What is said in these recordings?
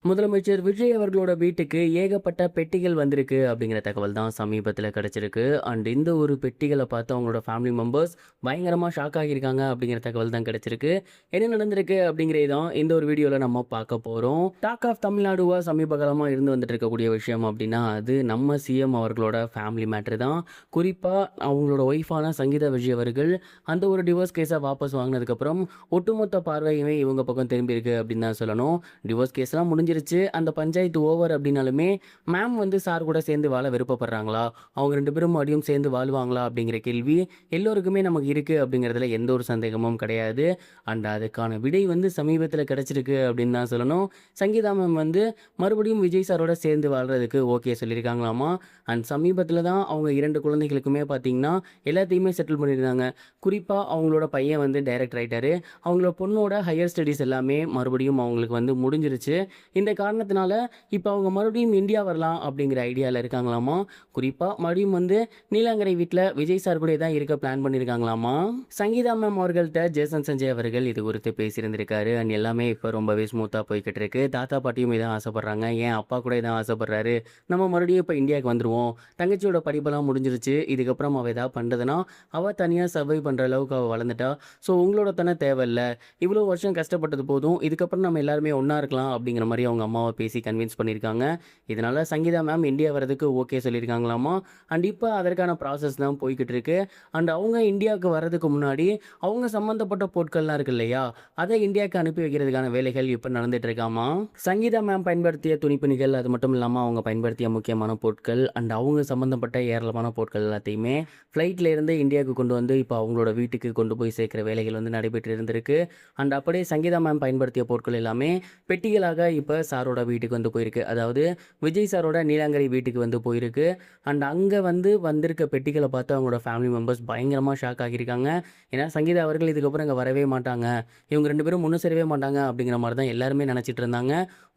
முதலமைச்சர் விஜய் அவர்களோட வீட்டுக்கு ஏகப்பட்ட பெட்டிகள் வந்திருக்கு அப்படிங்கிற தகவல் தான் சமீபத்தில் கிடைச்சிருக்கு. அண்ட் இந்த ஒரு பெட்டிகளை பார்த்து அவங்களோட ஃபேமிலி மெம்பர்ஸ் பயங்கரமாக ஷாக் ஆகியிருக்காங்க அப்படிங்கிற தகவல் தான் கிடைச்சிருக்கு. என்ன நடந்திருக்கு அப்படிங்கிறது தான் இந்த ஒரு வீடியோவில் நம்ம பார்க்க போகிறோம். டாக் ஆஃப் தமிழ்நாடுவா சமீப காலமாக இருந்து வந்துட்டு இருக்கக்கூடிய விஷயம் அப்படின்னா அது நம்ம சிஎம் அவர்களோட ஃபேமிலி மேட்ரு தான். குறிப்பாக அவங்களோட ஒய்ஃபான சங்கீதா விஜய் அவர்கள் அந்த ஒரு டிவோர்ஸ் கேஸை வாபஸ் வாங்கினதுக்கப்புறம் ஒட்டுமொத்த பார்வையுமே இவங்க பக்கம் திரும்பியிருக்கு அப்படின்னு தான் சொல்லணும். டிவோர்ஸ் கேஸ்லாம் முடிஞ்சிருச்சு, அந்த பஞ்சாயத்து ஓவர் அப்படின்னாலுமே மேம் வந்து சார் கூட சேர்ந்து வாழ விருப்பப்படுறாங்களா, அவங்க ரெண்டு பேரும் மறுபடியும் சேர்ந்து வாழ்வாங்களா அப்படிங்கிற கேள்வி எல்லோருக்குமே நமக்கு இருக்குது அப்படிங்கிறதுல எந்த ஒரு சந்தேகமும் கிடையாது. அண்ட் அதுக்கான விடை வந்து சமீபத்தில் கிடச்சிருக்கு அப்படின்னு தான் சொல்லணும். சங்கீதா மேம் வந்து மறுபடியும் விஜய் சாரோட சேர்ந்து வாழ்கிறதுக்கு ஓகே சொல்லியிருக்காங்களாமா. அண்ட் சமீபத்தில் தான் அவங்க 2 குழந்தைகளுக்குமே பார்த்தீங்கன்னா எல்லாத்தையுமே செட்டில் பண்ணியிருந்தாங்க. குறிப்பாக அவங்களோட பையன் வந்து டைரக்டர் ஆகிட்டாரு. அவங்களோட பொண்ணோட ஹையர் ஸ்டடீஸ் எல்லாமே மறுபடியும் அவங்களுக்கு வந்து முடிஞ்சிருச்சு. இந்த காரணத்தினால இப்போ அவங்க மறுபடியும் இந்தியா வரலாம் அப்படிங்கிற ஐடியாவில் இருக்காங்களாமா. குறிப்பாக மறுபடியும் வந்து நீலாங்கரை வீட்டில் விஜய் சார் கூட தான் இருக்க பிளான் பண்ணியிருக்காங்களாமா. சங்கீதா மேம் அவர்கள்ட்ட ஜேசன் சஞ்சய் அவர்கள் இது குறித்து பேசியிருந்திருக்காரு. அண்ட் எல்லாமே இப்போ ரொம்பவே ஸ்மூத்தாக போய்கிட்டு இருக்கு. தாத்தா பாட்டியும் இதான் ஆசைப்படுறாங்க, ஏன் அப்பா கூட இதான் ஆசைப்படுறாரு, நம்ம மறுபடியும் இப்போ இந்தியாவுக்கு வந்துடுவோம், தங்கச்சியோட படிப்பெல்லாம் முடிஞ்சிருச்சு, இதுக்கப்புறம் அவள் ஏதாவது பண்ணுறதுனா அவள் தனியாக சர்வை பண்ணுற அளவுக்கு அவள் வளர்ந்துட்டா, ஸோ உங்களோட தானே தேவையில்லை, இவ்வளோ வருஷம் கஷ்டப்பட்டது போதும், இதுக்கப்புறம் நம்ம எல்லாருமே ஒன்றா இருக்கலாம் அப்படிங்கிற மாதிரி அவங்க அம்மாவை பேசி கன்வின்ஸ் பண்ணியிருக்காங்க. இதனால் சங்கீதா மேம் இந்தியா வரதுக்கு ஓகே சொல்லியிருக்காங்களாமா. அண்ட் இப்போ அதற்கான ப்ராசஸ் தான் போய்கிட்டு இருக்கு. அண்ட் அவங்க இந்தியாவுக்கு வர்றதுக்கு முன்னாடி அவங்க சம்மந்தப்பட்ட பொருட்கள்லாம் இருக்கு இல்லையா, அதை இந்தியாவுக்கு அனுப்பி வைக்கிறதுக்கான வேலைகள் இப்போ நடந்துட்டு இருக்காமா. சங்கீதா மேம் பயன்படுத்திய துணிப்பணிகள், அது மட்டும் இல்லாமல் அவங்க பயன்படுத்திய முக்கியமான பொருட்கள் அண்ட் அவங்க சம்மந்தப்பட்ட ஏராளமான பொருட்கள் எல்லாத்தையுமே ஃப்ளைட்டில் இருந்து இந்தியாவுக்கு கொண்டு வந்து இப்போ அவங்களோட வீட்டுக்கு கொண்டு போய் சேர்க்குற வேலைகள் வந்து நடைபெற்று இருந்திருக்கு. அண்ட் அப்படியே சங்கீதா மேம் பயன்படுத்திய பொருட்கள் எல்லாமே பெட்டிகளாக இப்போ சாரோட வீட்டுக்கு வந்து போயிருக்கு. அதாவது விஜய் சாரோட நீலாங்கரை வீட்டுக்கு வந்து போயிருக்கு. அண்ட் அங்கே வந்து வந்திருக்க பெட்டிகளை பார்த்து அவங்களோட ஃபேமிலி மெம்பர்ஸ் பயங்கரமாக ஷாக் ஆகியிருக்காங்க. ஏன்னா சங்கீதா அவர்கள் இதுக்கப்புறம் இங்கே வரவே மாட்டாங்க, இவங்க 2 பேரும் முன்னும் சேரவே மாட்டாங்க அப்படிங்கிற மாதிரி தான் எல்லாருமே நினச்சிட்டு இருந்தாங்க.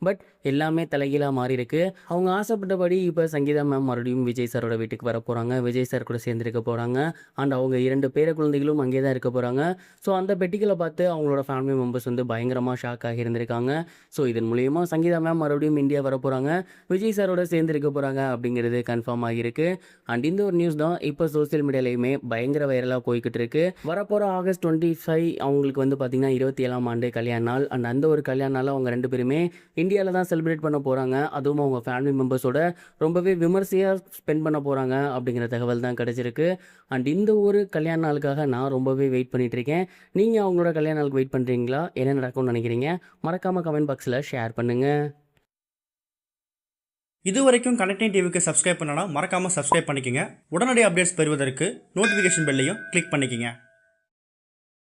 பட் எல்லாமே தலைகீழாக மாறி இருக்கு. அவங்க ஆசைப்பட்டபடி இப்போ சங்கீதா மேம் மறுபடியும் விஜய் சாரோட வீட்டுக்கு வர போகிறாங்க, விஜய் சார் கூட சேர்ந்துருக்க போகிறாங்க. அண்ட் அவங்க 2 பேர குழந்தைகளும் அங்கே தான் இருக்க போகிறாங்க. ஸோ அந்த பெட்டிகளை பார்த்து அவங்களோட ஃபேமிலி மெம்பர்ஸ் வந்து பயங்கரமாக ஷாக் ஆகி இருந்திருக்காங்க. ஸோ இதன் மூலியமாக சங்கீதா மேம் மறுபடியும் இந்தியா வர போகிறாங்க, விஜய் சாரோட சேர்ந்து இருக்க போகிறாங்க அப்படிங்கிறது கன்ஃபார்ம் ஆகியிருக்கு. அண்ட் இந்த ஒரு நியூஸ் தான் இப்போ சோசியல் மீடியாலையுமே பயங்கர வைரலாக போய்கிட்டு இருக்கு. வரப்போகிற ஆகஸ்ட் 25 அவங்களுக்கு வந்து பார்த்திங்கன்னா 27ஆம் ஆண்டு கல்யாண நாள். அண்ட் அந்த ஒரு கல்யாண நாள் அவங்க 2 பேருமே இந்தியாவில் தான் செலிப்ரேட் பண்ண போகிறாங்க. அதுவும் அவங்க ஃபேமிலி மெம்பர்ஸோட ரொம்பவே விமர்சையாக ஸ்பெண்ட் பண்ண போகிறாங்க அப்படிங்கிற தகவல் தான் கிடச்சிருக்கு. அண்ட் இந்த ஒரு கல்யாண நாளுக்காக நான் ரொம்பவே வெயிட் பண்ணிட்டு இருக்கேன். நீங்கள் அவங்களோட கல்யாண நாளுக்கு வெயிட் பண்ணுறீங்களா? என்ன நடக்கும்னு நினைக்கிறீங்க? மறக்காமல் கமெண்ட் பாக்ஸில் ஷேர் பண்ணுங்கள். இது வரைக்கும் கனெக்டிங் டிவிக்கு சப்ஸ்கிரைப் பண்ணனா மறக்காமல் சப்ஸ்கிரைப் பண்ணிக்கங்க. உடனடி அப்டேட்ஸ் பெறுவதற்கு நோட்டிஃபிகேஷன் பெல்லையும் கிளிக் பண்ணிக்கங்க.